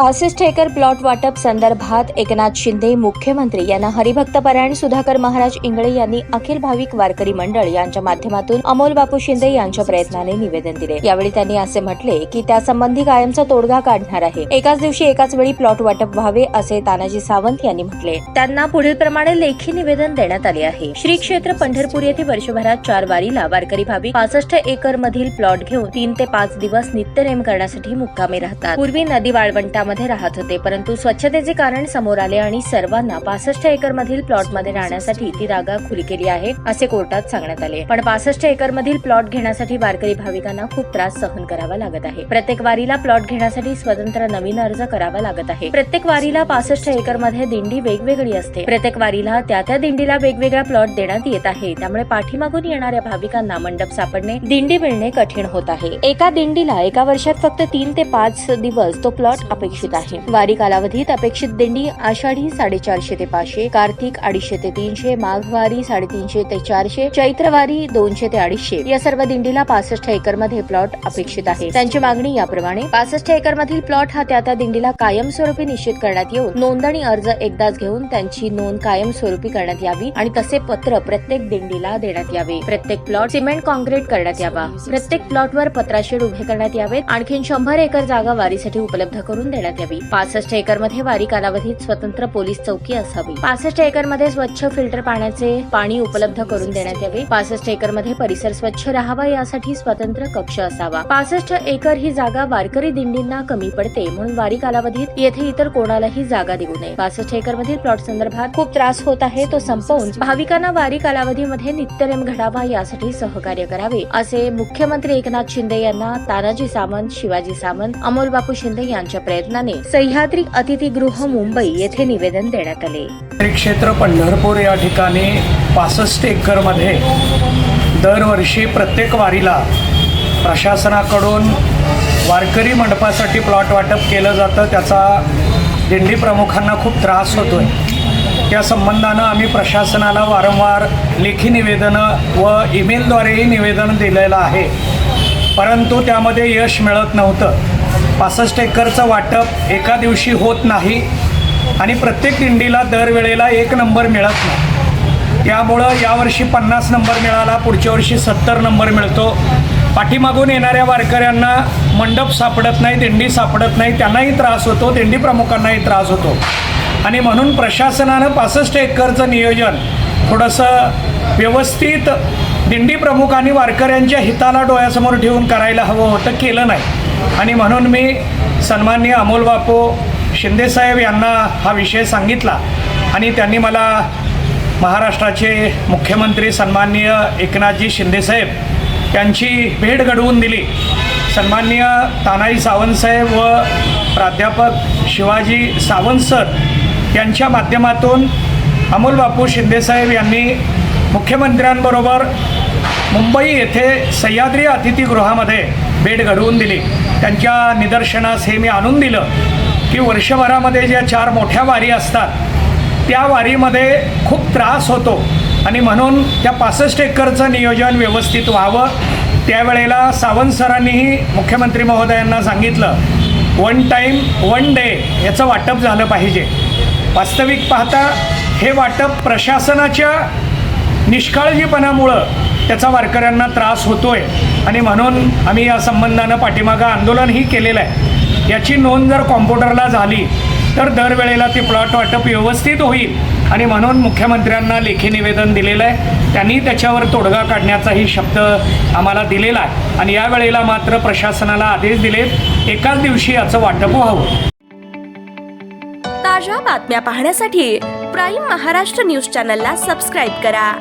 65 acre plot वाटप संदर्भात एकनाथ शिंदे मुख्यमंत्री यांना हरिभक्तपरायण सुधाकर महाराज इंगळे यांनी अखिल भाविक वारकरी मंडळ यांच्या माध्यमातून अमोल बापू शिंदे यांच्या प्रयत्नाने निवेदन दिले। यावेळी त्यांनी असे म्हटले की त्यासंबंधी कायमचा तोडगा काढणार आहे। एकाच दिवशी एकाच वेळी प्लॉट वाटप व्हावे असे तानाजी सावंत यांनी म्हटले। त्यांना पुढील प्रमाणे लेखी निवेदन देण्यात आले आहे। श्री क्षेत्र पंढरपूर येथे वर्षभरात 4 वारीला वारकरी भाविक 65 एकर मधील प्लॉट घेऊन 3 ते 5 दिवस नित्यनेम करण्यासाठी मुक्कामी राहतात। पूर्वी नदी वाळवंटामध्ये राहत होते, परंतु स्वच्छतेचे कारण समोर आले आणि सर्वांना 65 एकर मधील प्लॉट मध्ये राहण्यासाठी ती जागा खुली केली आहे असे कोर्टात सांगण्यात आले। पण 65 एकर मधील प्लॉट घेण्यासाठी वारकरी भाविकांना खूप त्रास सहन करावा लागत आहे। प्रत्येक वारीला प्लॉट घेण्यासाठी स्वतंत्र नवीन अर्ज करावा लागत आहे। प्रत्येक वारीला 65 एकर मध्ये दिंडी वेगवेगळी असते। प्रत्येक वारीला त्या दिंडीला वेगवेगळा प्लॉट देण्यात येत आहे। त्यामुळे पाठीमागून येणाऱ्या भाविकांना मंडप सापडणे, दिंडी मिळणे कठीण होत आहे। एका दिंडीला एका वर्षात फक्त 3 ते 5 दिवस तो प्लॉट अपेक्षित आहे। वारी कालावधीत अपेक्षित दिंडी आषाढी 450 ते 500, कार्तिक 250 ते 300, माघवारी 350 ते 400, चैत्रवारी 200 ते 250 या सर्व दिंडीला 65 एकर मध्ये प्लॉट अपेक्षित आहे। त्यांची मागणी याप्रमाणे 65 एकर मधील प्लॉट हा त्या दिंडीला कायमस्वरूपी निश्चित करण्यात येऊन नोंदणी अर्ज एकदाच घेऊन त्यांची नोंद कायमस्वरूपी करण्यात यावी आणि तसे पत्र प्रत्येक दिंडीला देण्यात यावे। प्रत्येक प्लॉट सिमेंट कॉन्क्रीट करण्यात यावा। प्रत्येक प्लॉटवर पत्राशेड उभे करण्यात यावेत। आणखी 100 एकर जागा वारीसाठी उपलब्ध करून देण्यात यावी। 65 एकर मध्ये वारी कालावधीत स्वतंत्र पोलीस चौकी असावी। 65 एकर मध्ये स्वच्छ फिल्टर पाण्याचे पाणी उपलब्ध करून देण्यात यावे। 65 एकर मध्ये परिसर स्वच्छ राहावा यासाठी स्वतंत्र कक्ष असावा। 65 एकर ही जागा वारकरी दिंडींना कमी पडते, म्हणून वारी कालावधीत येथे इतर कोणालाही जागा देऊ नये। 65 एकर मधील प्लॉट संदर्भात खूप त्रास होत आहे, तो संपवून भाविकांना वारी कालावधीमध्ये नित्यनेम घडावा यासाठी सहकार्य करावे असे मुख्यमंत्री एकनाथ शिंदे यांना तानाजी सावंत, शिवाजी सावंत, अमोल बापू शिंदे यांच्या प्रयत्नाने सह्याद्री अतिथीगृह मुंबई येथे निवेदन देण्यात आले। श्री क्षेत्र पंढरपूर या ठिकाणी 65 एकर मध्ये दरवर्षी प्रत्येक वारीला प्रशासनाकडून वारकरी मंडपासाठी प्लॉट वाटप केलं जातं। त्याचा दिंडी प्रमुखांना खूप त्रास होतोय। त्या संबंधानं आम्ही प्रशासनाला वारंवार लेखी निवेदनं व ईमेलद्वारेही निवेदन दिलेलं आहे, परंतु त्यामध्ये यश मिळत नव्हतं। 65 एकरचं वाटप एका दिवशी होत नाही आणि प्रत्येक दिंडीला दरवेळेला 1 नंबर मिळत नाही। त्यामुळं यावर्षी 50 नंबर मिळाला, पुढच्या वर्षी 70 नंबर मिळतो। पाठीमागून येणाऱ्या वारकऱ्यांना मंडप सापडत नाही, दिंडी सापडत नाही, त्यांनाही त्रास होतो, दिंडी प्रमुखांनाही त्रास होतो। आणि म्हणून प्रशासनानं 65 एकरचं नियोजन थोडंसं व्यवस्थित दिंडी प्रमुख आणि वारकऱ्यांच्या हिताला डोळ्यासमोर ठेवून करायला हवं होतं, केलं नाही। आणि म्हणून मी सन्माननीय अमोल बापू शिंदेसाहेब यांना हा विषय सांगितला आणि त्यांनी मला महाराष्ट्राचे मुख्यमंत्री सन्माननीय एकनाथजी शिंदेसाहेब यांची भेट घडवून दिली। सन्माननीय तानाजी सावंत साहेब व प्राध्यापक शिवाजी सावंत सर यांच्या माध्यमातून अमोल बापू शिंदेसाहेब यांनी मुख्यमंत्र्यांबरोबर मुंबई येथे सह्याद्री अतिथीगृहामध्ये भेट घडवून दिली। त्यांच्या निदर्शनास हे मी आणून दिलं की वर्षभरामध्ये ज्या 4 मोठ्या वारी असतात त्या वारीमध्ये खूप त्रास होतो आणि म्हणून त्या 65 एकरचं नियोजन व्यवस्थित व्हावं। त्यावेळेला सावंत सरांनीही मुख्यमंत्री महोदयांना सांगितलं 1 टाईम 1 डे याचं वाटप झालं पाहिजे। वास्तविक पाहता हे वाटप प्रशासनाच्या निष्काळजीपणामुळं त्याचा वारकऱ्यांना त्रास होतोय आणि म्हणून आम्ही या संबंधानं पाठीमागं आंदोलनही केलेलं आहे। याची नोंद जर कॉम्प्युटरला झाली तर दरवेळेला ते प्लॉट वाटप व्यवस्थित होईल आणि म्हणून मुख्यमंत्र्यांना लेखी निवेदन दिलेलं आहे। त्यांनी त्याच्यावर तोडगा काढण्याचाही शब्द आम्हाला दिलेला आहे आणि यावेळेला मात्र प्रशासनाला आदेश दिलेत एकाच दिवशी याचं वाटप व्हावं। ताज्या बातम्या पाहण्यासाठी प्राईम महाराष्ट्र न्यूज चॅनलला सबस्क्राईब करा।